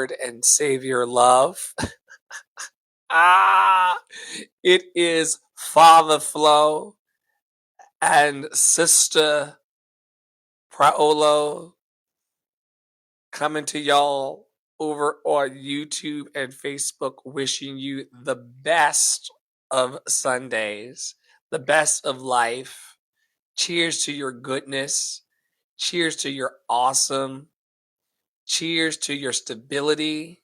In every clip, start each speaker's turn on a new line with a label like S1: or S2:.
S1: Lord and Savior love. It is Father Flo and Sister Priolo coming to y'all over on YouTube and Facebook, wishing you the best of Sundays, the best of life. Cheers to your goodness. Cheers to your awesome. Cheers to your stability.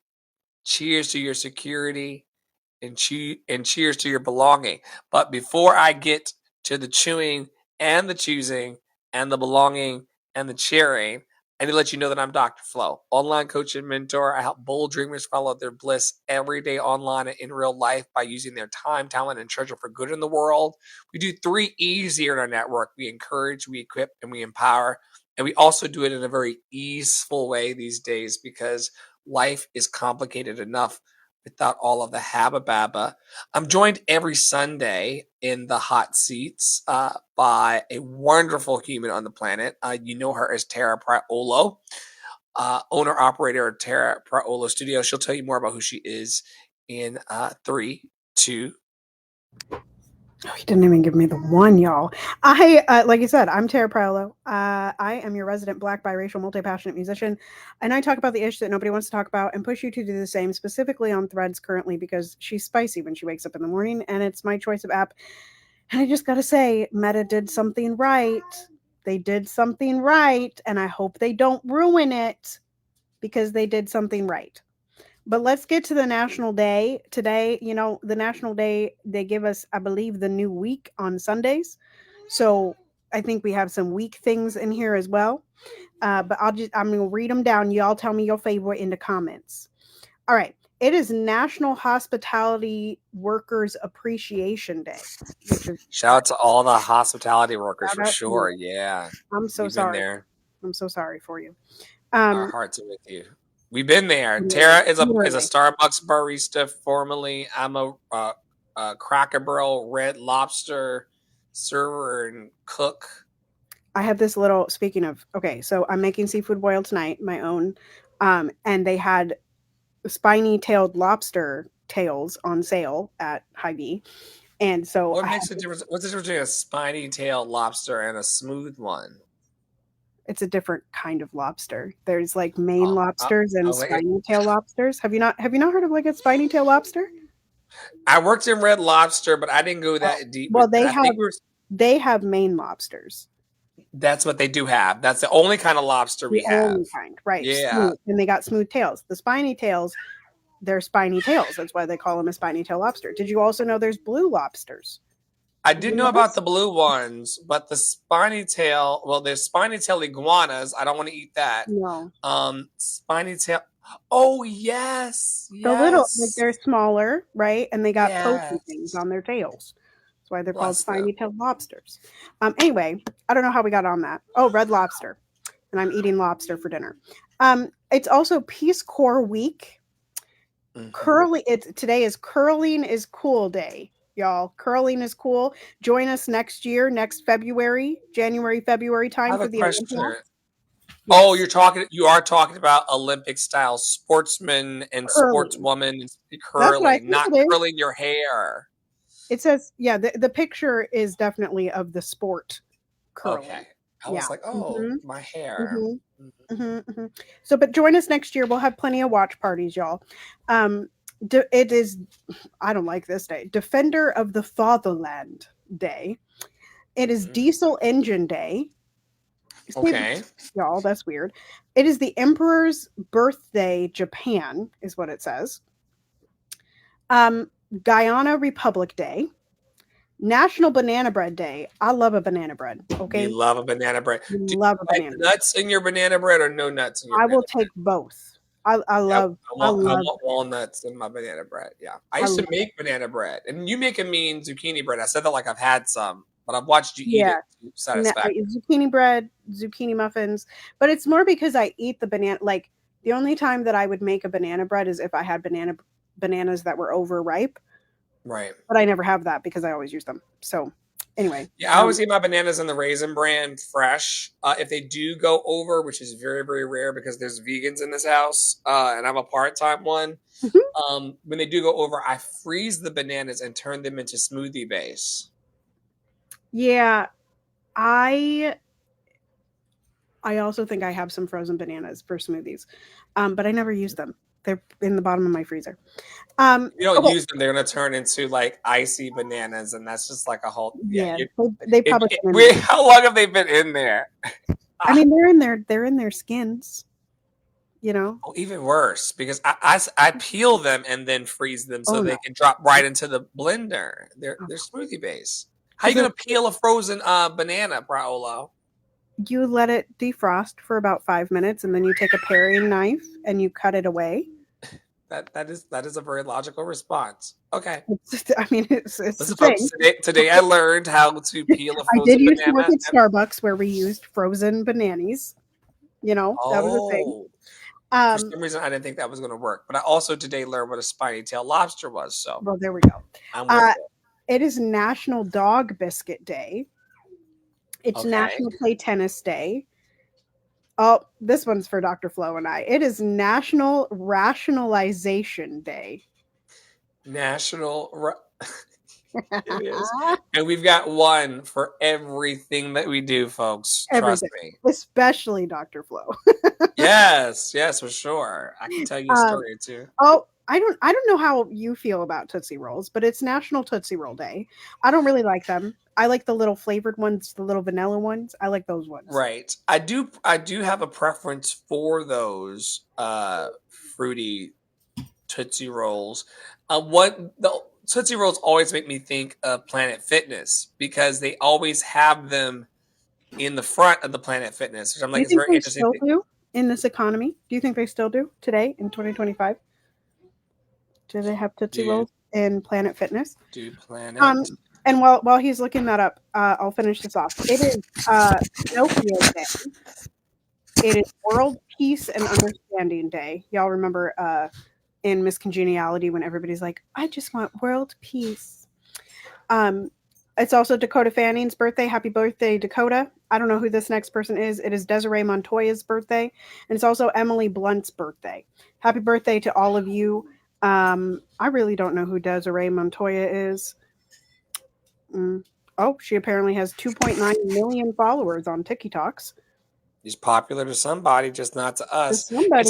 S1: Cheers to your security. And cheers to your belonging. But before I get to the chewing and the choosing and the belonging and the cheering, I need to let you know that I'm Dr. Flo, online coach and mentor. I help bold dreamers follow their bliss every day online and in real life by using their time, talent, and treasure for good in the world. We do 3 E's here in our network. We encourage, we equip, and we empower. And we also do it in a very easeful way these days because life is complicated enough without all of the habba babba. I'm joined every Sunday in the hot seats by a wonderful human on the planet. You know her as Tara Priolo, owner operator of Tara Priolo Studio. She'll tell you more about who she is in 3, 2.
S2: Oh, he didn't even give me the one, y'all. Like you said, I'm Tara Priolo. I am your resident Black, biracial, multi-passionate musician, and I talk about the ish that nobody wants to talk about and push you to do the same, specifically on Threads currently because she's spicy when she wakes up in the morning, and it's my choice of app. And I just gotta say, Meta did something right. They did something right, and I hope they don't ruin it because they did something right. But let's get to the National Day. Today, the National Day, they give us, I believe, the new week on Sundays. So I think we have some week things in here as well. But I'm going to read them down. Y'all tell me your favorite in the comments. All right. It is National Hospitality Workers Appreciation Day.
S1: Shout out to all the hospitality workers for sure. Yeah.
S2: I'm so sorry. I'm so sorry for you.
S1: Our hearts are with you. We've been there. Tara is a Starbucks barista formerly. I'm a Cracker Barrel Red Lobster server and cook.
S2: I have this little, speaking of, okay, so I'm making seafood boil tonight, my own, and they had spiny-tailed lobster tails on sale at Hy-Vee. And so
S1: what makes the difference? What's the difference between a spiny-tailed lobster and a smooth one?
S2: It's a different kind of lobster. There's like Maine lobsters and spiny-tail lobsters. Have you not heard of like a spiny-tail lobster?
S1: I worked in Red Lobster, but I didn't go that deep.
S2: Well, they have Maine lobsters.
S1: That's what they do have. That's the only kind of lobster we have.
S2: Only kind, right?
S1: Yeah.
S2: Smooth. And they got smooth tails. The spiny tails, they're spiny tails. That's why they call them a spiny tail lobster. Did you also know there's blue lobsters?
S1: I did know about the blue ones, but the spiny tail, well, there's spiny tail iguanas. I don't want to eat that.
S2: No.
S1: Spiny tail. Oh, yes.
S2: The little, like they're smaller, right? And they got pokey things on their tails. That's why they're called spiny-tailed lobsters. Anyway, I don't know how we got on that. Oh, Red Lobster. And I'm eating lobster for dinner. It's also Peace Corps Week. Mm-hmm. Today is Curling is Cool Day, y'all. Curling is cool. Join us next year, next February time for the Olympics.
S1: Yes. Oh, you are talking about Olympic style sportsmen and sportswomen curling, not curling your hair.
S2: It says, yeah, the picture is definitely of the sport curling.
S1: Okay. I was like, my hair.
S2: Mm-hmm. Mm-hmm. Mm-hmm. So, but join us next year. We'll have plenty of watch parties, y'all. It is, I don't like this day, Defender of the Fatherland Day. It is Diesel Engine Day.
S1: Okay.
S2: Y'all, that's weird. It is the Emperor's Birthday, Japan, is what it says. Guyana Republic Day. National Banana Bread Day. I love a banana bread. Okay.
S1: You love a banana bread.
S2: Do you love a banana
S1: nuts in your banana bread or no nuts in your
S2: I will take both. I want
S1: walnuts in my banana bread. Yeah. I used to make banana bread. And you make a mean zucchini bread. I said that like I've had some, but I've watched you eat it.
S2: Zucchini bread, zucchini muffins. But it's more because I eat the banana. Like the only time that I would make a banana bread is if I had bananas that were overripe.
S1: Right.
S2: But I never have that because I always use them. So Anyway.
S1: Yeah, I always eat my bananas in the Raisin Bran fresh. If they do go over, which is very, very rare because there's vegans in this house, and I'm a part-time one. When they do go over, I freeze the bananas and turn them into smoothie base.
S2: Yeah, I also think I have some frozen bananas for smoothies, but I never use them. They're in the bottom of my freezer.
S1: If you don't
S2: Okay.
S1: use them, they're gonna turn into like icy bananas, and that's just like a whole
S2: Yeah, they probably come in
S1: Wait, how long have they been in there?
S2: I mean, they're in their skins, you know.
S1: Oh, even worse because I peel them and then freeze them so
S2: Oh
S1: they
S2: no,
S1: can drop right into the blender. They're smoothie base. How you
S2: because
S1: gonna peel a frozen banana, Priolo?
S2: you let it defrost for about 5 minutes, and then you take a paring knife and you cut it away.
S1: That is a very logical response. Okay.
S2: I mean, it's
S1: Listen,
S2: the
S1: folks.
S2: thing.
S1: Today I learned how to peel a
S2: I did
S1: frozen
S2: used to work
S1: banana.
S2: at Starbucks where we used frozen bananas. You know, that was a thing.
S1: Oh, for some reason I didn't think that was going to work, but I also today learned what a spiny tail lobster was. So
S2: Well, there we go.
S1: I'm with it.
S2: It is National Dog Biscuit Day. It's
S1: Okay.
S2: National Play Tennis Day. Oh, this one's for Dr. Flo and I. It is National Rationalization Day.
S1: It is. And we've got one for everything that we do, folks. Trust
S2: Everything,
S1: me.
S2: especially Dr. Flo.
S1: Yes, for sure. I can tell you a story or two.
S2: Oh, I don't know how you feel about Tootsie Rolls, but it's National Tootsie Roll Day. I don't really like them. I like the little flavored ones, the little vanilla ones. I like those ones.
S1: Right. I do have a preference for those fruity Tootsie Rolls. What the Tootsie Rolls always make me think of Planet Fitness because they always have them in the front of the Planet Fitness, which I'm
S2: Do
S1: like,
S2: you
S1: it's
S2: think
S1: very
S2: they
S1: interesting.
S2: still do in this economy? Do you think they still do today in 2025? Do they have Tootsie Rolls in Planet Fitness?
S1: Do Planet.
S2: And while he's looking that up, I'll finish this off. It is Pinocchio Day. It is World Peace and Understanding Day. Y'all remember in Miss Congeniality when everybody's like, I just want world peace. It's also Dakota Fanning's birthday. Happy birthday, Dakota. I don't know who this next person is. It is Desiree Montoya's birthday. And it's also Emily Blunt's birthday. Happy birthday to all of you. I really don't know who Desiree Montoya is. Oh, she apparently has 2.9 million followers on TikToks.
S1: He's popular to somebody, just not to us.
S2: Somebody.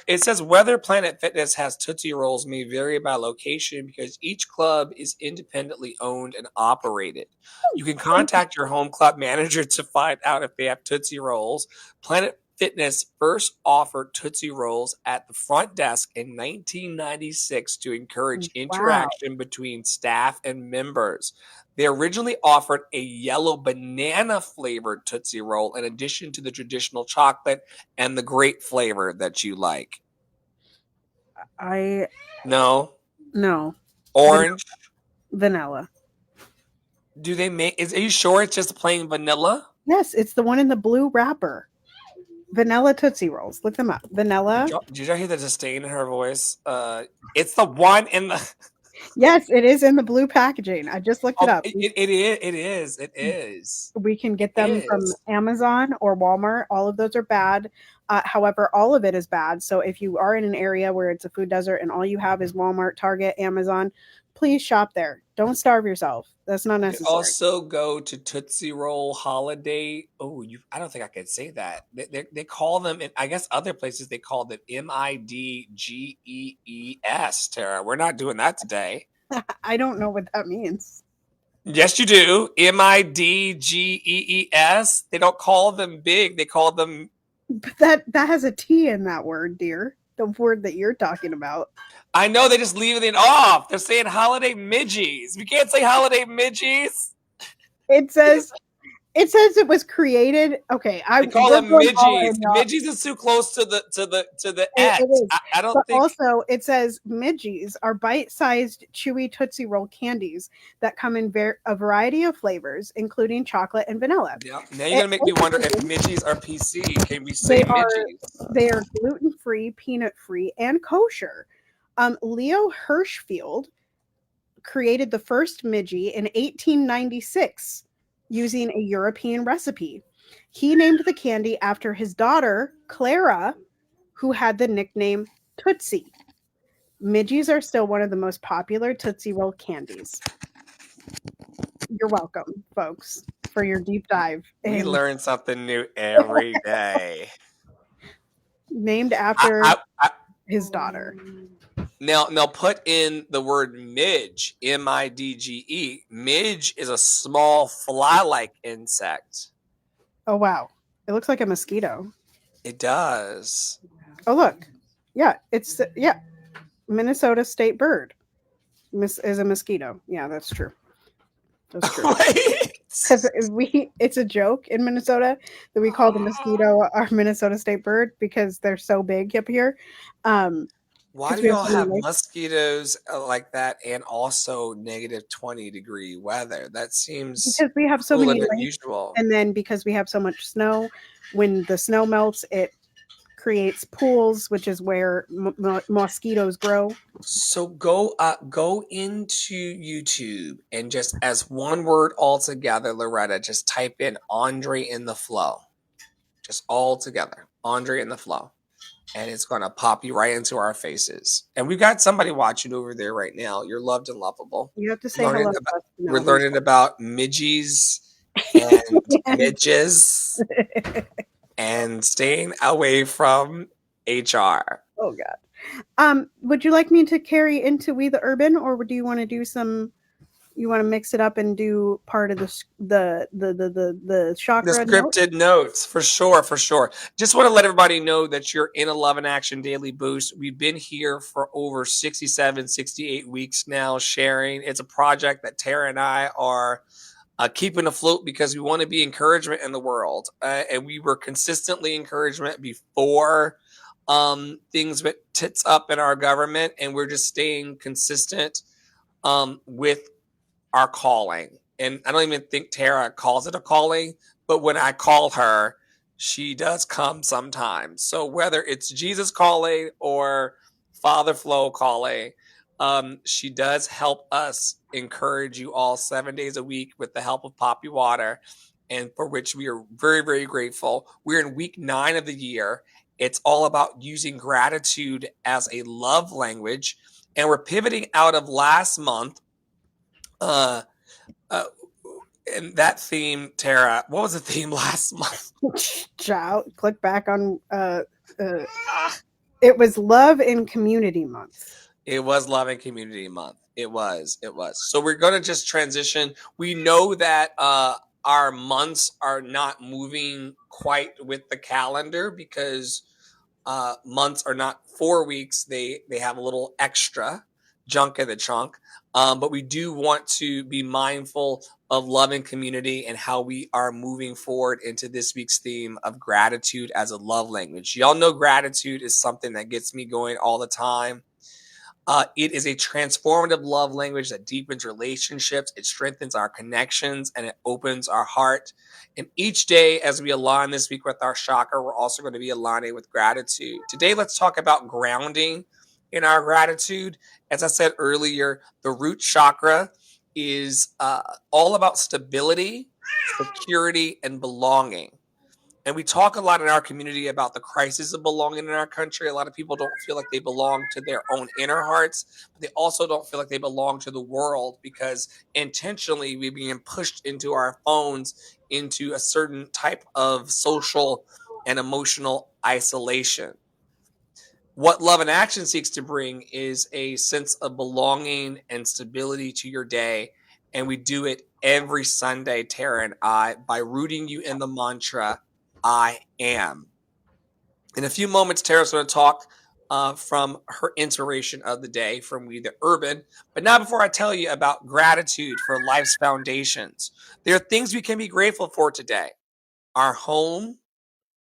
S1: It says whether Planet Fitness has Tootsie Rolls may vary by location because each club is independently owned and operated. You can contact your home club manager to find out if they have Tootsie Rolls. Planet Fitness first offered Tootsie Rolls at the front desk in 1996 to encourage interaction between staff and members. They originally offered a yellow banana flavored Tootsie Roll in addition to the traditional chocolate and the grape flavor that you like. No. Orange.
S2: Vanilla.
S1: Do they make? Are you sure it's just plain vanilla?
S2: Yes, it's the one in the blue wrapper. Vanilla Tootsie Rolls. Look them up. Vanilla.
S1: Did y'all hear the disdain in her voice? It's the one in the.
S2: Yes, it is in the blue packaging. I just looked it up.
S1: It is.
S2: We can get them from Amazon or Walmart. All of those are bad. However, all of it is bad. So if you are in an area where it's a food desert and all you have is Walmart, Target, Amazon, please shop there. Don't starve yourself. That's not necessary.
S1: You also go to Tootsie Roll Holiday. Oh, I don't think I could say that. They call them, I guess other places they called it MIDGEES, Tara. We're not doing that today.
S2: I don't know what that means.
S1: Yes, you do. MIDGEES. They don't call them big. They call them.
S2: But that has a T in that word, dear. The word that you're talking about.
S1: I know, they just leave it off. They're saying holiday midgies. We can't say holiday midgies.
S2: It says it was created. Okay,
S1: I call them midgies. Midgies is too close to the X. I don't think.
S2: Also, it says midgies are bite-sized, chewy Tootsie Roll candies that come in a variety of flavors, including chocolate and vanilla.
S1: Yeah. Now you're gonna make me wonder if midgies are PC. Can we say midgies?
S2: They are gluten-free, peanut-free, and kosher. Leo Hirschfield created the first Midgie in 1896 using a European recipe. He named the candy after his daughter, Clara, who had the nickname Tootsie. Midgies are still one of the most popular Tootsie Roll candies. You're welcome, folks, for your deep dive.
S1: We
S2: And
S1: learn something new every day.
S2: named
S1: I,
S2: after
S1: I,
S2: his daughter.
S1: Now put in the word midge, midge. Midge is a small fly-like insect.
S2: Oh, wow. It looks like a mosquito.
S1: It does.
S2: Oh, look. Yeah, yeah, Minnesota state bird is a mosquito. Yeah, that's true. That's true.
S1: Wait.
S2: Because it's a joke in Minnesota that we call the mosquito our Minnesota state bird because they're so big up here.
S1: Why do
S2: We have
S1: y'all
S2: so many
S1: have
S2: lakes.
S1: mosquitoes like that and also negative 20-degree weather? That seems
S2: Because we have so
S1: cruel
S2: many
S1: and
S2: lakes,
S1: unusual.
S2: and then because we have so much snow, when the snow melts, it creates pools, which is where mosquitoes grow.
S1: So go into YouTube and just as one word altogether, Loretta, just type in Andre in the Flow. Just all together. Andre in the Flow. And it's gonna pop you right into our faces. And we've got somebody watching over there right now. You're loved and lovable.
S2: You have to say
S1: Learning
S2: hello to
S1: about
S2: us to
S1: we're
S2: know
S1: learning about midgies and midges and staying away from HR.
S2: Oh God. Would you like me to carry into We the Urban, or do you want to do some? You want to mix it up and do part of the
S1: The
S2: chakra note?
S1: scripted notes, for sure, for sure. Just want to let everybody know that you're in a Love and Action Daily Boost. We've been here for over 67, 68 weeks now sharing. It's a project that Tara and I are keeping afloat because we want to be encouragement in the world. And we were consistently encouragement before things went tits up in our government. And we're just staying consistent with our calling. And I don't even think Tara calls it a calling, but when I call her, she does come sometimes. So whether it's Jesus calling or Father Flo calling, she does help us encourage you all 7 days a week with the help of Poppy Water, and for which we are very, very grateful. We're in week 9 of the year. It's all about using gratitude as a love language. And we're pivoting out of last month uh, uh, and that theme, Tara, what was the theme last month?
S2: Child, click back on. It was Love and Community Month.
S1: It was Love and Community Month. It was. It was. So we're going to just transition. We know that our months are not moving quite with the calendar because months are not 4 weeks. They have a little extra junk in the trunk. But we do want to be mindful of love and community and how we are moving forward into this week's theme of gratitude as a love language. Y'all know gratitude is something that gets me going all the time. It is a transformative love language that deepens relationships, it strengthens our connections, and it opens our heart. And each day, as we align this week with our chakra, we're also going to be aligning with gratitude. Today, let's talk about grounding in our gratitude. As I said earlier, the root chakra is all about stability, security, and belonging. And we talk a lot in our community about the crisis of belonging in our country. A lot of people don't feel like they belong to their own inner hearts, but they also don't feel like they belong to the world because intentionally we're being pushed into our phones into a certain type of social and emotional isolation. What Love and Action seeks to bring is a sense of belonging and stability to your day. And we do it every Sunday, Tara and I, by rooting you in the mantra, I am. In a few moments, Tara's going to talk from her inspiration of the day from We the Urban. But now, before I tell you about gratitude for life's foundations, there are things we can be grateful for today. Our home,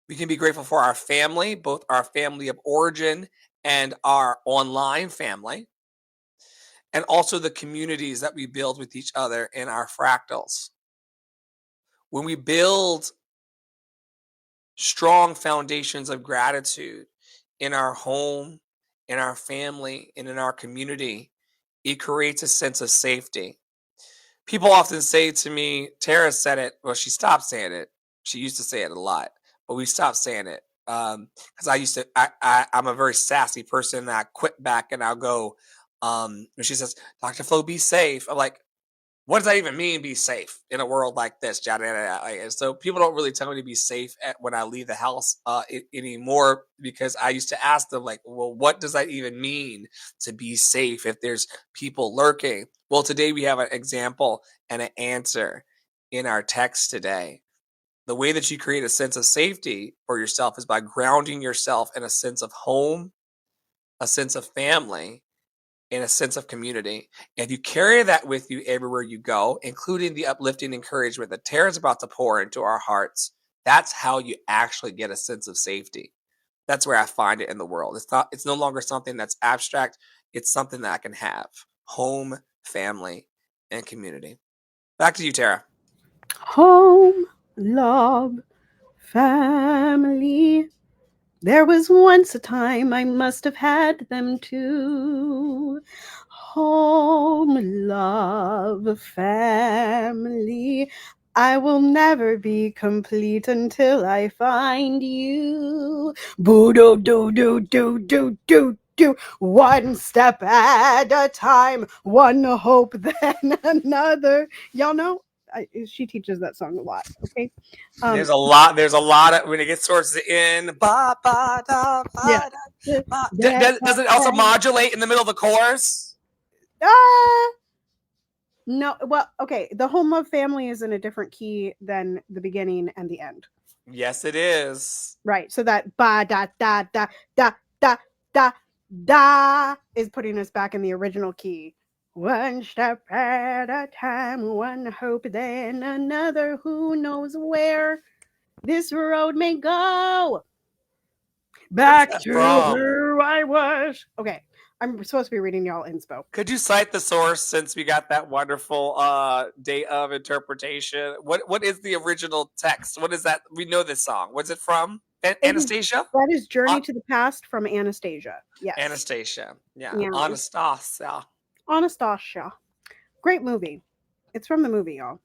S1: we can be grateful for our family, both our family of origin and our online family, and also the communities that we build with each other in our fractals. When we build strong foundations of gratitude in our home, in our family, and in our community, it creates a sense of safety. People often say to me, Tara said it. Well, she stopped saying it. She used to say it a lot, but we stopped saying it. Because I'm a very sassy person. And I quit back and I'll go, when she says, Dr. Flo, be safe. I'm like, what does that even mean, be safe in a world like this? And so people don't really tell me to be safe when I leave the house anymore, because I used to ask them, like, well, what does that even mean to be safe if there's people lurking? Well, today we have an example and an answer in our text today. The way that you create a sense of safety for yourself is by grounding yourself in a sense of home, a sense of family, and a sense of community. And you carry that with you everywhere you go, including the uplifting encouragement that Tara's about to pour into our hearts. That's how you actually get a sense of safety. That's where I find it in the world. It's no longer something that's abstract. It's something that I can have. Home, family, and community. Back to you, Tara.
S2: Home, love, family. There was once a time I must have had them too. Home, love, family. I will never be complete until I find you. Boo doo doo doo doo doo doo doo. One step at a time, one hope, then another. Y'all know she teaches that song a lot. Okay.
S1: There's a lot. There's a lot of when it gets towards the end. Ba ba da
S2: Yeah.
S1: ba da. Ba. Does it also modulate in the middle of the chorus?
S2: No. Well, okay. The home love family is in a different key than the beginning and the end.
S1: Yes, it is.
S2: Right. So that ba da da da da da da da is putting us back in the original key. One step at a time, one hope, then another. Who knows where this road may go? Back to where I was. Okay. I'm supposed to be reading y'all inspo.
S1: Could you cite the source, since we got that wonderful day of interpretation? What is the original text? What is that? We know this song. What's it from? Anastasia?
S2: That is Journey to the Past from Anastasia. Yes.
S1: Anastasia. Yeah.
S2: Yeah.
S1: Anastasia.
S2: Anastasia. Great movie. It's from the movie, y'all.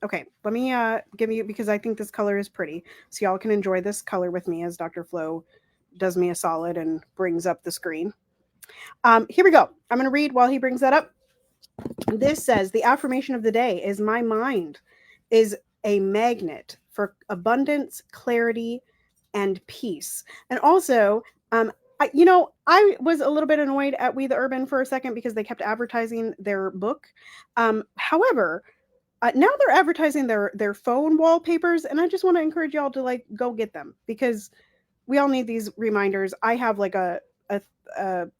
S2: Okay, let me give you, because I think this color is pretty, so y'all can enjoy this color with me as Dr. Flo does me a solid and brings up the screen. Here we go. I'm going to read while he brings that up. This says, the affirmation of the day is, my mind is a magnet for abundance, clarity, and peace. And also, I was a little bit annoyed at We the Urban for a second because they kept advertising their book. However, now they're advertising their phone wallpapers, and I just want to encourage y'all to go get them, because we all need these reminders. I have a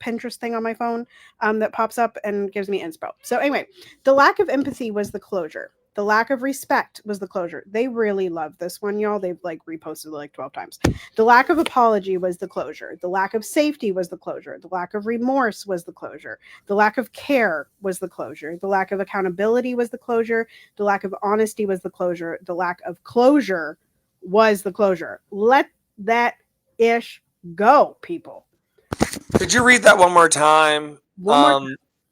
S2: Pinterest thing on my phone that pops up and gives me inspo. So anyway, the lack of empathy was the closure. The lack of respect was the closure. They really love this one, y'all. They've reposted it 12 times. The lack of apology was the closure. The lack of safety was the closure. The lack of remorse was the closure. The lack of care was the closure. The lack of accountability was the closure. The lack of honesty was the closure. The lack of closure was the closure. Let that ish go, people.
S1: Could you read that one more time?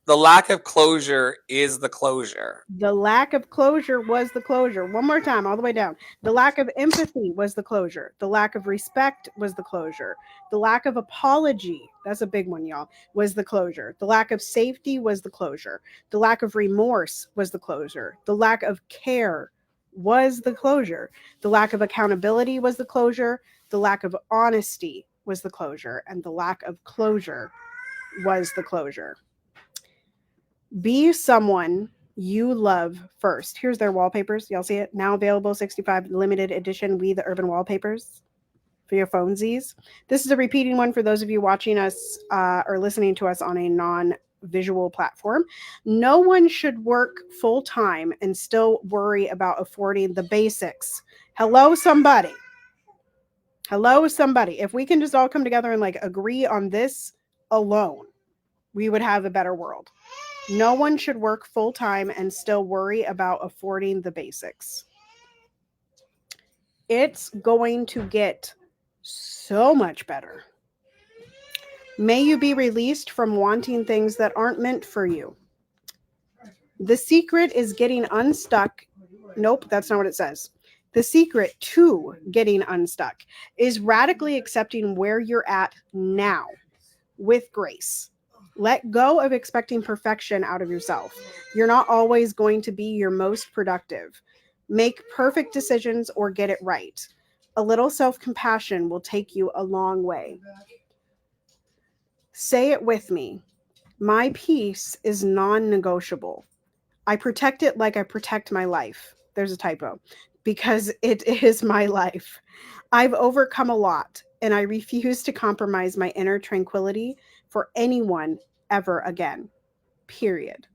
S1: The lack of closure is the closure.
S2: The lack of closure was the closure. One more time, all the way down. The lack of empathy was the closure. The lack of respect was the closure. The lack of apology, that's a big one, y'all, was the closure. The lack of safety was the closure. The lack of remorse was the closure. The lack of care was the closure. The lack of accountability was the closure. The lack of honesty was the closure. And the lack of closure was the closure. Be someone you love first. Here's their wallpapers. Y'all see it? Now available, 65 limited edition We the Urban wallpapers for your phonesies. This is a repeating one for those of you watching us or listening to us on a non-visual platform. No one should work full-time and still worry about affording the basics. Hello, somebody. Hello, somebody. If we can just all come together and agree on this alone, we would have a better world. No one should work full-time and still worry about affording the basics. It's going to get so much better. May you be released from wanting things that aren't meant for you. The secret is getting unstuck. Nope, that's not what it says. The secret to getting unstuck is radically accepting where you're at now with grace. Let go of expecting perfection out of yourself. You're not always going to be your most productive. Make perfect decisions or get it right. A little self compassion will take you a long way. Say it with me. My peace is non negotiable. I protect it like I protect my life. There's a typo. Because it is my life. I've overcome a lot, and I refuse to compromise my inner tranquility for anyone ever again. Period.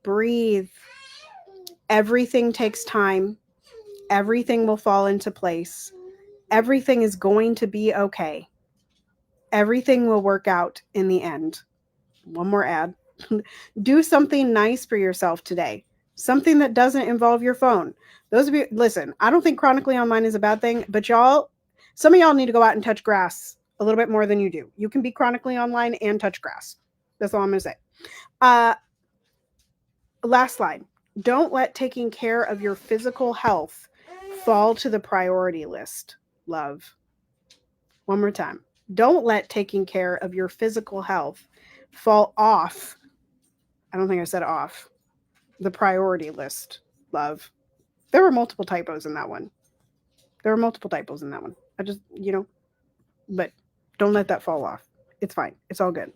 S2: Breathe. Everything takes time. Everything will fall into place. Everything is going to be okay. Everything will work out in the end. One more ad. Do something nice for yourself today. Something that doesn't involve your phone. Those of you, listen, I don't think chronically online is a bad thing, but y'all, some of y'all need to go out and touch grass a little bit more than you do. You can be chronically online and touch grass. That's all I'm going to say. Last slide. Don't let taking care of your physical health fall to the priority list. Love. One more time. Don't let taking care of your physical health fall off. I don't think I said off the priority list. Love. There were multiple typos in that one. I just, but don't let that fall off. It's fine. It's all good.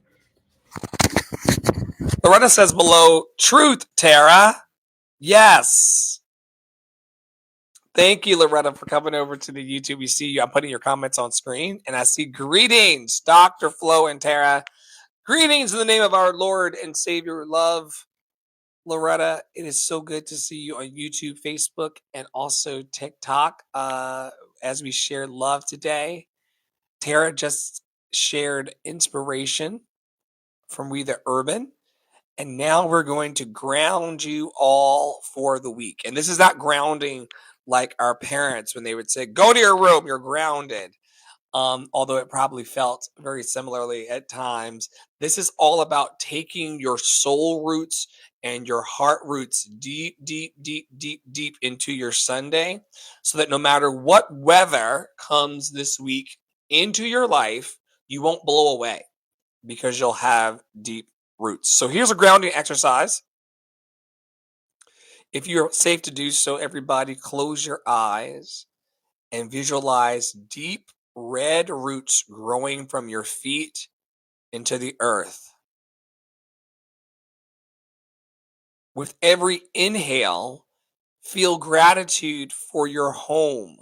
S1: Loretta says below, truth, Tara. Yes. Thank you, Loretta, for coming over to the YouTube. We see you. I'm putting your comments on screen, and I see greetings, Dr. Flo and Tara. Greetings in the name of our Lord and Savior, love. Loretta, it is so good to see you on YouTube, Facebook, and also TikTok as we share love today. Tara just shared inspiration from We the Urban. And now we're going to ground you all for the week. And this is not grounding like our parents when they would say, go to your room, you're grounded. Although it probably felt very similarly at times. This is all about taking your soul roots and your heart roots deep, deep, deep, deep, deep into your Sunday so that no matter what weather comes this week into your life, you won't blow away because you'll have deep roots. So here's a grounding exercise. If you're safe to do so, everybody close your eyes and visualize deep red roots growing from your feet into the earth. With every inhale, feel gratitude for your home,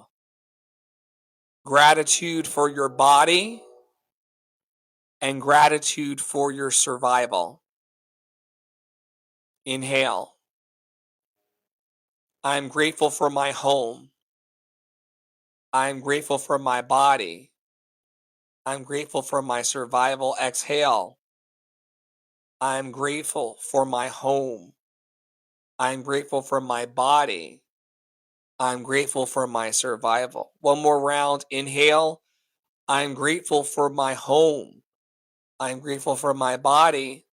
S1: gratitude for your body, and gratitude for your survival. Inhale. I'm grateful for my home. I'm grateful for my body. I'm grateful for my survival. Exhale. I'm grateful for my home. I'm grateful for my body. I'm grateful for my survival. One more round. Inhale. I'm grateful for my home. I'm grateful for my body.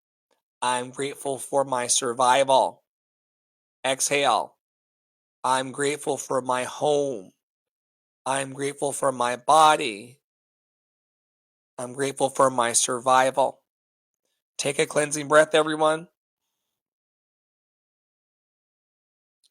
S1: I'm grateful for my survival. Exhale. I'm grateful for my home. I'm grateful for my body. I'm grateful for my survival. Take a cleansing breath, everyone.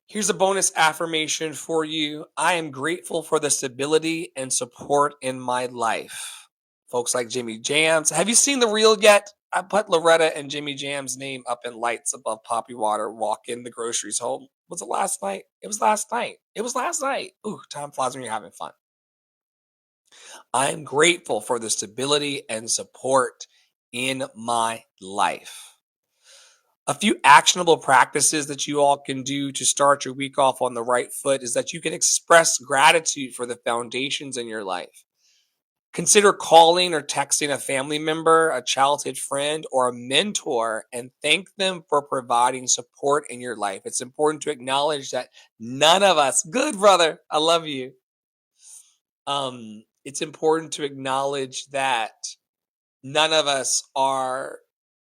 S1: Here's a bonus affirmation for you. I am grateful for the stability and support in my life. Folks like Jimmy Jams. Have you seen the reel yet? I put Loretta and Jimmy Jam's name up in lights above Poppy Water. Walk in the groceries home. Was it last night? It was last night. Ooh, time flies when you're having fun. I'm grateful for the stability and support in my life. A few actionable practices that you all can do to start your week off on the right foot is that you can express gratitude for the foundations in your life. Consider calling or texting a family member, a childhood friend, or a mentor and thank them for providing support in your life. It's important to acknowledge that none of us, good brother, I love you. It's important to acknowledge that none of us are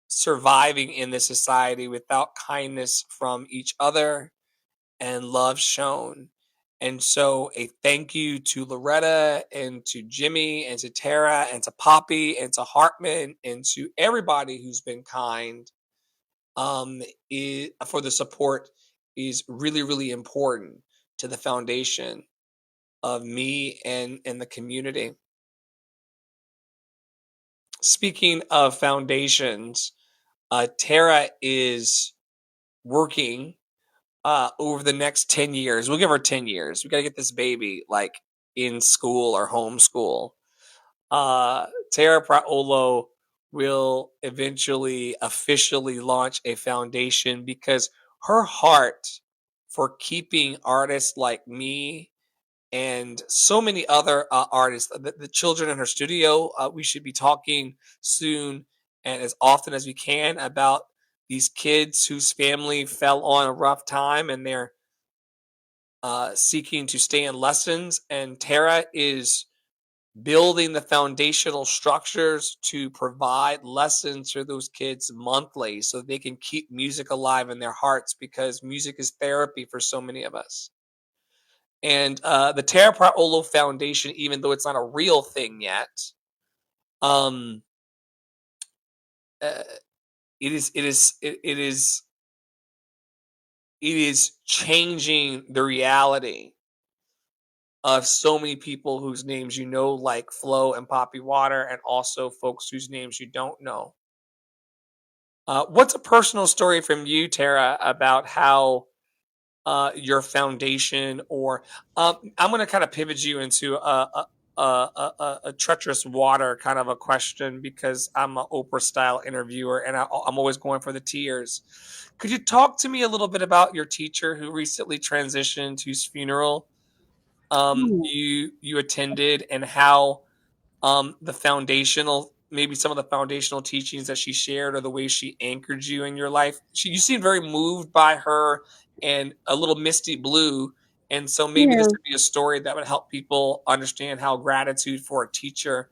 S1: surviving in this society without kindness from each other and love shown. And so, a thank you to Loretta and to Jimmy and to Tara and to Poppy and to Hartman and to everybody who's been kind, for the support is really, really important to the foundation of me and the community. Speaking of foundations, Tara is working over the next 10 years. We'll give her 10 years. We got to get this baby like in school or homeschool. Tara Priolo will eventually officially launch a foundation because her heart for keeping artists like me and so many other artists, the children in her studio, we should be talking soon and as often as we can about these kids whose family fell on a rough time and they're seeking to stay in lessons. And Tara is building the foundational structures to provide lessons for those kids monthly so they can keep music alive in their hearts because music is therapy for so many of us. And the Tara Priolo Foundation, even though it's not a real thing yet, um, uh, it is changing the reality of so many people whose names you know, like Flo and Poppy Water, and also folks whose names you don't know. What's a personal story from you, Tara, about how your foundation, or I'm going to kind of pivot you into a treacherous water kind of a question because I'm an Oprah style interviewer and I'm always going for the tears. Could you talk to me a little bit about your teacher who recently transitioned, whose funeral
S2: Ooh.
S1: you attended, and how the foundational, maybe some of the foundational teachings that she shared or the way she anchored you in your life? You seem very moved by her and a little misty blue. And so maybe this
S2: Yeah.
S1: would be a story that would help people understand how gratitude for a teacher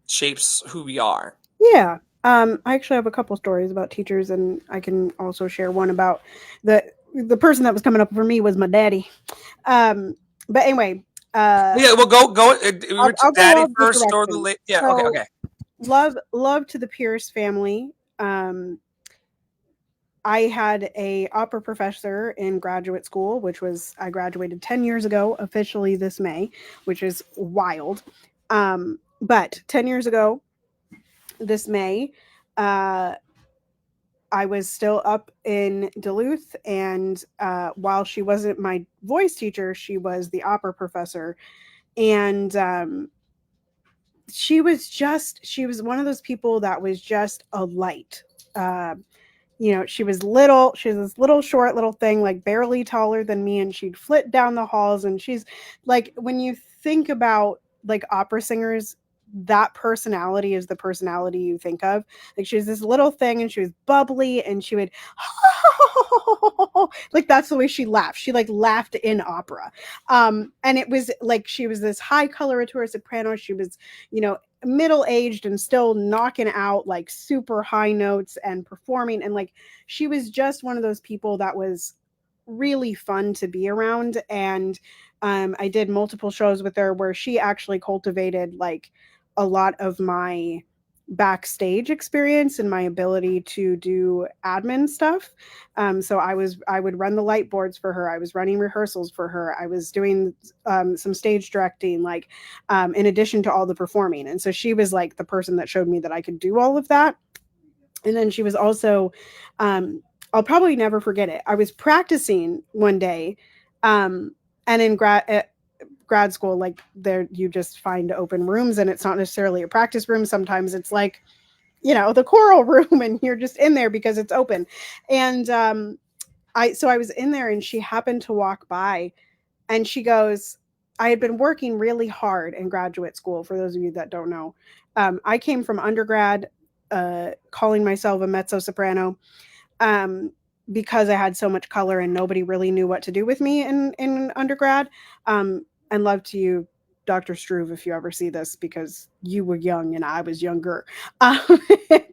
S1: shapes who we are.
S2: Yeah. I actually have a couple stories about teachers, and I can also share one about the the person that was coming up for me was my daddy. Um, but anyway,
S1: Yeah, well, go. We were
S2: I'll go
S1: daddy
S2: all the
S1: first or the
S2: directions.
S1: late. Yeah, okay,
S2: So
S1: okay.
S2: love to the Pierce family. I had a opera professor in graduate school, which was I graduated 10 years ago, officially this May, which is wild. But 10 years ago, this May, uh, I was still up in Duluth, and while she wasn't my voice teacher, she was the opera professor, and she was one of those people that was just a light. Uh, she was little. She was this little short little thing, like barely taller than me, and she'd flit down the halls. And she's like, when you think about like opera singers, that personality is the personality you think of. Like she was this little thing, and she was bubbly, and she would like that's the way she laughed. She like laughed in opera, and it was like she was this high coloratura soprano. She was, middle aged and still knocking out like super high notes and performing, and like she was just one of those people that was really fun to be around. And I did multiple shows with her where she actually cultivated like a lot of my backstage experience and my ability to do admin stuff. So I would run the light boards for her. I was running rehearsals for her. I was doing some stage directing, like in addition to all the performing. And so she was like the person that showed me that I could do all of that. And then she was also, I'll probably never forget it. I was practicing one day, and in grad school, like there, you just find open rooms, and it's not necessarily a practice room. Sometimes it's like, the choral room, and you're just in there because it's open. And I was in there, and she happened to walk by, and she goes, I had been working really hard in graduate school. For those of you that don't know, I came from undergrad, calling myself a mezzo soprano, um, because I had so much color and nobody really knew what to do with me in undergrad. And love to you, Dr. Struve, if you ever see this, because you were young and I was younger. Um,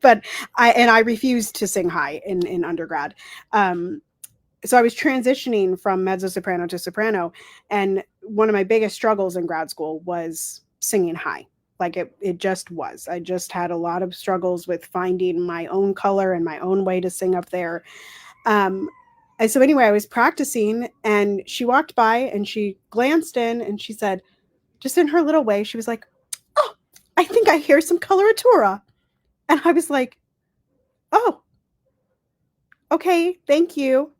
S2: but I refused to sing high in undergrad. So I was transitioning from mezzo soprano to soprano, and one of my biggest struggles in grad school was singing high. Like it just was. I just had a lot of struggles with finding my own color and my own way to sing up there. Um, and so anyway, I was practicing, and she walked by and she glanced in and she said, just in her little way, she was like, "Oh, I think I hear some coloratura." And I was like, "Oh, okay, thank you."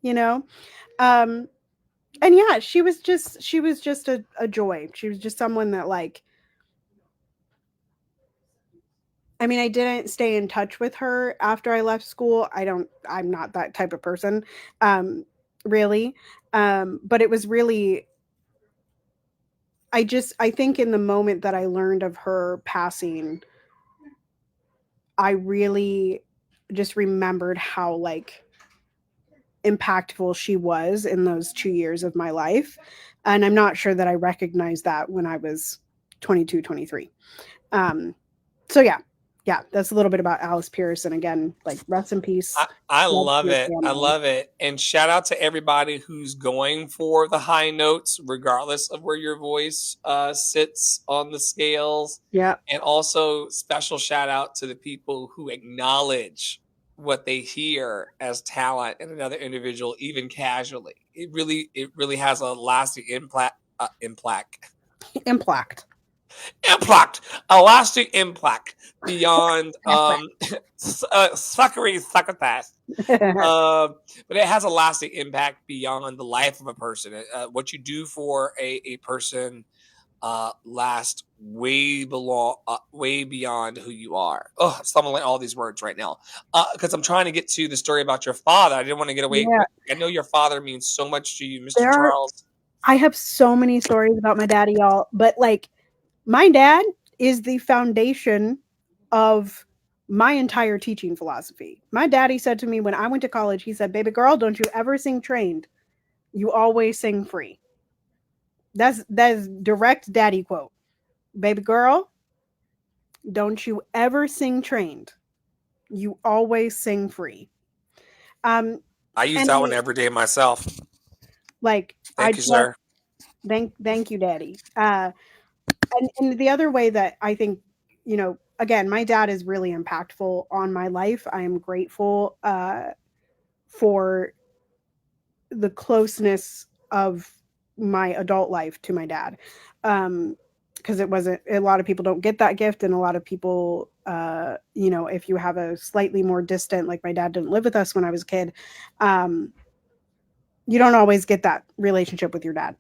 S2: Um, and yeah, she was just a joy. She was just someone that, like, I mean, I didn't stay in touch with her after I left school. I'm not that type of person, um, really. But it was really, I think in the moment that I learned of her passing, I really just remembered how, like, impactful she was in those 2 years of my life. And I'm not sure that I recognized that when I was 22, 23. So yeah, that's a little bit about Alice Pierce. And again, like, rest in peace.
S1: I
S2: Love to
S1: love
S2: your
S1: it. I
S2: family.
S1: love it. And shout out to everybody who's going for the high notes, regardless of where your voice sits on the scales.
S2: Yeah.
S1: And also, special shout out to the people who acknowledge what they hear as talent in another individual, even casually. It really has a lasting impact.
S2: Implact.
S1: Impact, a lasting impact beyond suckery succotash. But it has a lasting impact beyond the life of a person. What you do for a person lasts way beyond who you are. Oh, I'm stumbling all these words right now because I'm trying to get to the story about your father. I didn't want to get away.
S2: Yeah.
S1: I know your father means so much to you, Mr.
S2: There are,
S1: Charles.
S2: I have so many stories about my daddy, y'all, but, like, my dad is the foundation of my entire teaching philosophy. My daddy said to me when I went to college, he said, "Baby girl, don't you ever sing trained. You always sing free." That's direct daddy quote. "Baby girl, don't you ever sing trained. You always sing free."
S1: I use
S2: And
S1: that one every day myself.
S2: like, I
S1: Thank you,
S2: just
S1: sir.
S2: thank you, daddy. And the other way that I think, again, my dad is really impactful on my life. I am grateful for the closeness of my adult life to my dad. Because it wasn't, a lot of people don't get that gift, and a lot of people, if you have a slightly more distant, like, my dad didn't live with us when I was a kid, um, you don't always get that relationship with your dad.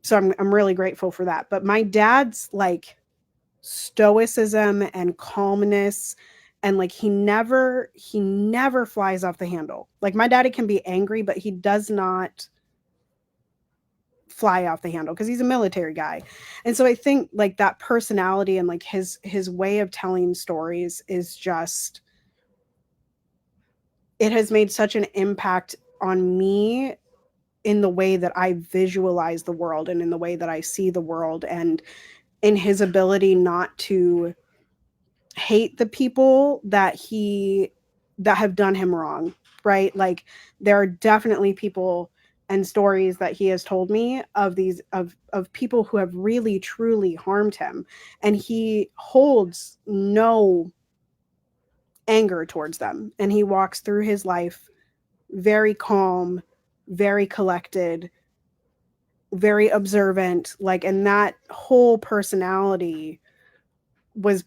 S2: So I'm really grateful for that. But my dad's, like, stoicism and calmness, and, like, he never flies off the handle. Like, my daddy can be angry, but he does not fly off the handle because he's a military guy. And so I think, like, that personality and, like, his way of telling stories is just, it has made such an impact on me in the way that I visualize the world and in the way that I see the world, and in his ability not to hate the people that have done him wrong, right? Like, there are definitely people and stories that he has told me of these of people who have really truly harmed him, and he holds no anger towards them, and he walks through his life very calm, very collected, very observant, like, and that whole personality was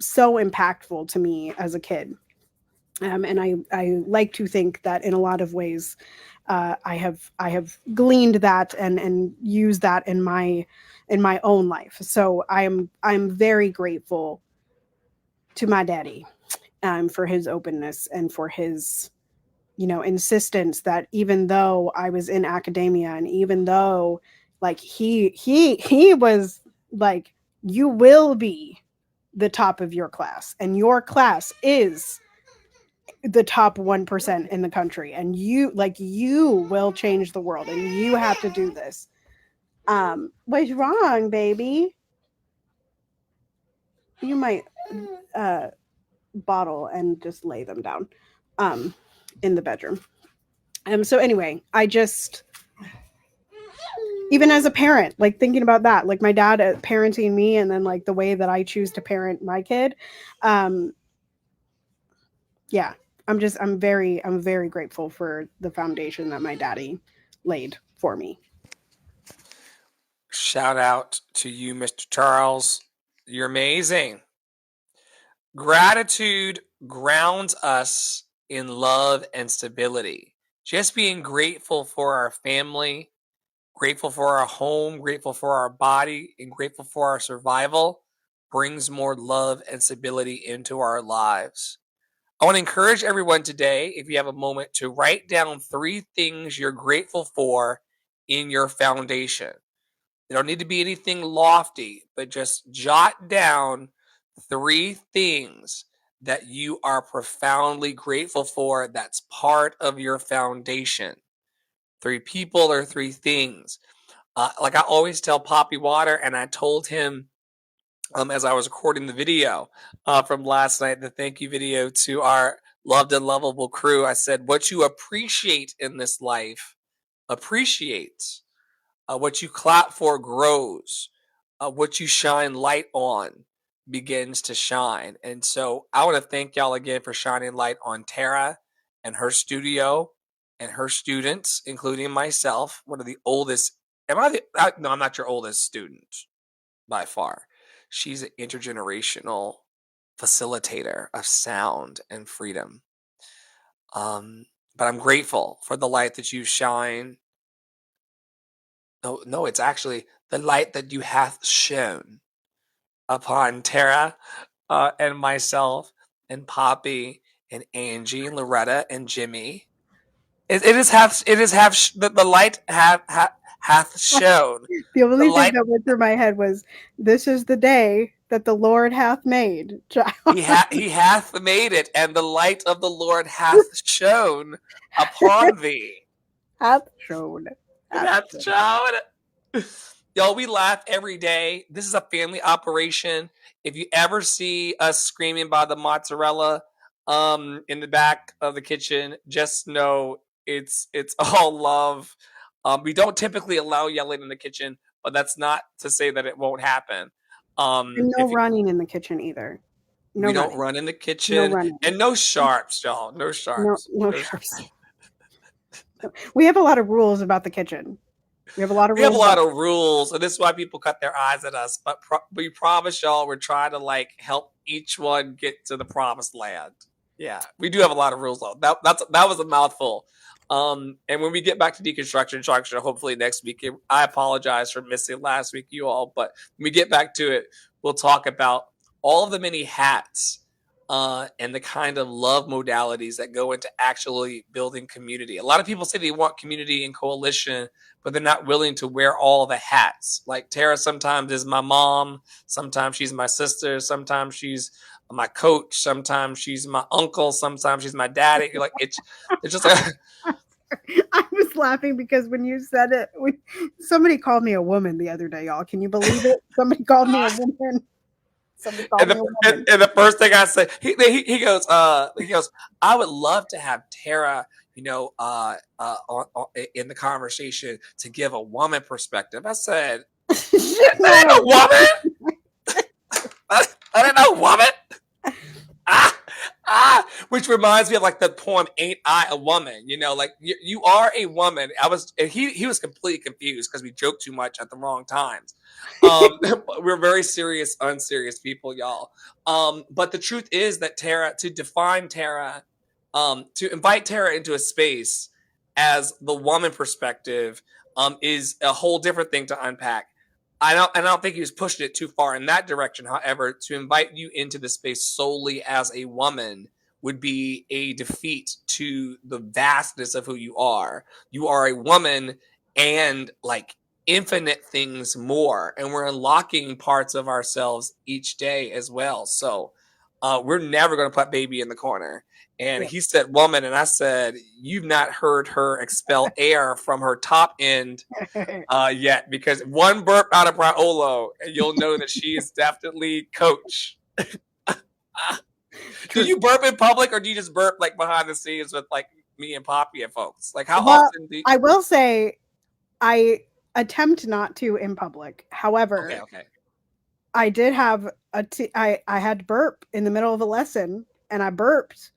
S2: so impactful to me as a kid. And I like to think that in a lot of ways, I have gleaned that and used that in my own life. So I'm very grateful to my daddy, for his openness and for his, insistence that even though I was in academia, and even though, like, he was like, "You will be the top of your class, and your class is the top 1% in the country, and you will change the world, and you have to do this." What's wrong, baby? You might uh, bottle and just lay them down um, in the bedroom. So anyway, I just even as a parent, like thinking about that, like my dad parenting me, and then like the way that I choose to parent my kid. Um, yeah, I'm very grateful for the foundation that my daddy laid for me.
S1: Shout out to you, Mr. Charles. You're amazing. Gratitude grounds us in love and stability. Just being grateful for our family, grateful for our home, grateful for our body, and grateful for our survival brings more love and stability into our lives. I want to encourage everyone today, if you have a moment, to write down 3 things you're grateful for in your foundation. They don't need to be anything lofty, but just jot down 3 things that you are profoundly grateful for that's part of your foundation. 3 people or 3 things. Like I always tell Poppy Water, and I told him as I was recording the video from last night, the thank you video to our loved and lovable crew. I said, what you appreciate in this life appreciates. What you clap for grows. What you shine light on begins to shine. And so I want to thank y'all again for shining light on Tara and her studio and her students, including myself, one of the oldest. No, I'm not your oldest student by far. She's an intergenerational facilitator of sound and freedom. But I'm grateful for the light that you shine. No, it's actually the light that you hath shone upon Tara and myself and Poppy and Angie and Loretta and Jimmy. The light hath shone.
S2: The
S1: The
S2: only thing
S1: light
S2: that went through my head was, "This is the day that the Lord hath made."
S1: he hath made it, and the light of the Lord hath shone upon thee.
S2: Hath shown.
S1: It
S2: Hath
S1: hath
S2: shown.
S1: shone. Y'all, we laugh every day. This is a family operation. If you ever see us screaming by the mozzarella in the back of the kitchen, just know it's all love. We don't typically allow yelling in the kitchen, but that's not to say that it won't happen.
S2: And no
S1: If you,
S2: running in the kitchen either. No
S1: we don't
S2: running.
S1: run in the
S2: No
S1: kitchen,
S2: running.
S1: and no sharps, y'all. No
S2: No
S1: sharps.
S2: no
S1: No
S2: sharps. We have a lot of rules about the kitchen. We have a lot of
S1: We have a
S2: rules
S1: lot
S2: about
S1: of rules, and this is why people cut their eyes at us. But we promise y'all, we're trying to like help each one get to the promised land. Yeah, we do have a lot of rules though. That was a mouthful. And when we get back to deconstruction structure, hopefully next week, I apologize for missing last week, you all. But when we get back to it, we'll talk about all of the many hats and the kind of love modalities that go into actually building community. A lot of people say they want community and coalition, but they're not willing to wear all the hats. Like Tara sometimes is my mom, sometimes she's my sister, sometimes she's my coach, sometimes she's my uncle, sometimes she's my daddy. You're like it's just like
S2: I was laughing because when you said it, somebody called me a woman the other day, y'all. Can you believe it? Somebody called me a woman. Somebody called
S1: and
S2: me a
S1: the
S2: woman.
S1: and the first thing I say, he goes, I would love to have Tara, in the conversation to give a woman perspective. I said,
S2: No
S1: that ain't a
S2: way.
S1: woman. That ain't no woman. Ah, which reminds me of like the poem "Ain't I a Woman?" Like you are a woman. And he was completely confused because we joked too much at the wrong times. We're very serious, unserious people, y'all. But the truth is that to define Tara, to invite Tara into a space as the woman perspective, is a whole different thing to unpack. I don't think he was pushing it too far in that direction. However, to invite you into the space solely as a woman would be a defeat to the vastness of who you are. You are a woman and like infinite things more, and we're unlocking parts of ourselves each day as well. So we're never going to put baby in the corner. And
S2: Yep.
S1: he said woman, and I said, you've not heard her expel air from her top end yet, because one burp out of Priolo, and you'll know that she is definitely coach. Do you burp in public, or do you just burp like behind the scenes with like me and Poppy and folks? Like, how often do you...
S2: I will say I attempt not to in public. However,
S1: Okay.
S2: I did have I had to burp in the middle of a lesson, and I burped.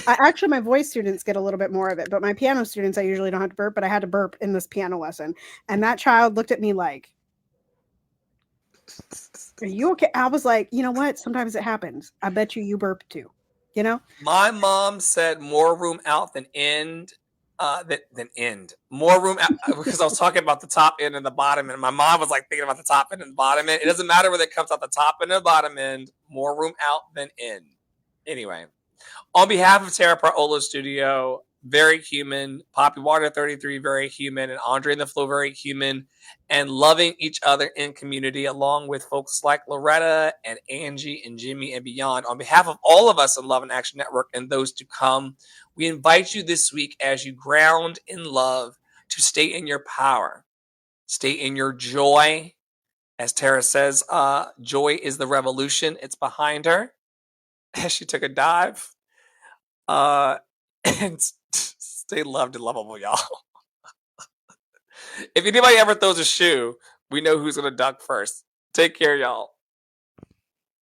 S2: Actually, my voice students get a little bit more of it, but my piano students, I usually don't have to burp, but I had to burp in this piano lesson. And that child looked at me like, are you okay? I was like, you know what? Sometimes it happens. I bet you burp too. You know?
S1: My mom said more room out than end. Than end. More room out, because I was talking about the top end and the bottom end. My mom was like thinking about the top end and the bottom end. It doesn't matter whether it comes out the top end or the bottom end. More room out than in. Anyway, on behalf of Tara Priolo Studio, very human, Poppy Water 33, very human, and Andre and the Flow, very human, and loving each other in community, along with folks like Loretta and Angie and Jimmy and beyond. On behalf of all of us in Love and Action Network and those to come, we invite you this week, as you ground in love, to stay in your power, stay in your joy. As Tara says, joy is the revolution. It's behind her as she took a dive. And stay loved and lovable, y'all. If anybody ever throws a shoe, we know who's gonna duck first. Take care, y'all.